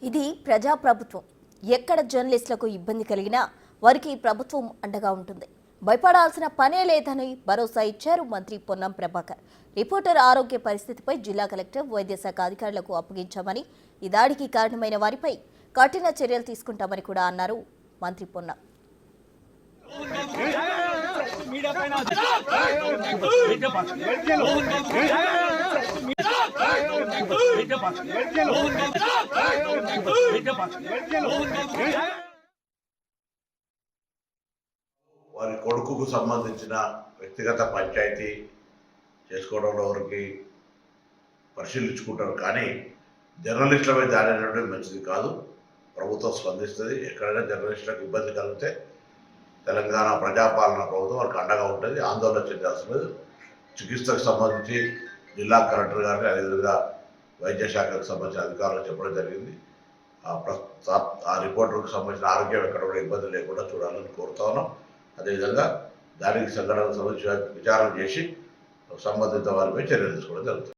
ఇది ప్రజాప్రభుత్వం. ఎక్కడ జర్నలిస్టులకు ఇబ్బంది కలిగినా వారికి ప్రభుత్వం అండగా ఉంటుంది. భయపడాల్సిన పనే లేదని భరోసా ఇచ్చారు మంత్రి పొన్నం ప్రభాకర్. రిపోర్టర్ ఆరోగ్య పరిస్థితిపై జిల్లా కలెక్టర్, వైద్య శాఖ అధికారులకు అప్పగించామని, ఈ దాడికి కారణమైన వారిపై కఠిన చర్యలు తీసుకుంటామని కూడా అన్నారు మంత్రి పొన్నం. వారి కొడుకుకు సంబంధించిన వ్యక్తిగత పంచాయతీ చేసుకోవడంలో వారికి పరిశీలించుకుంటారు. కానీ జర్నలిస్టులపై దాడి అనేటువంటి మంచిది కాదు. ప్రభుత్వం స్పందిస్తుంది. ఎక్కడైనా జర్నలిస్టులకు ఇబ్బంది కలిగితే తెలంగాణ ప్రజాపాలన ప్రభుత్వం వారికి అండగా ఉంటుంది. ఆందోళన చెందాల్సిన లేదు. చికిత్సకు సంబంధించి జిల్లా కలెక్టర్ గారిని, అదేవిధంగా వైద్య శాఖకు సంబంధించిన అధికారులకు చెప్పడం జరిగింది. ఆ రిపోర్టర్కు సంబంధించిన ఆరోగ్యం ఎక్కడ కూడా ఇబ్బంది లేకుండా చూడాలని కోరుతా ఉన్నాం. అదేవిధంగా దానికి సంఘటనకు సంబంధించి విచారణ చేసి సంబంధిత వారిపై చర్యలు తీసుకోవడం జరుగుతుంది.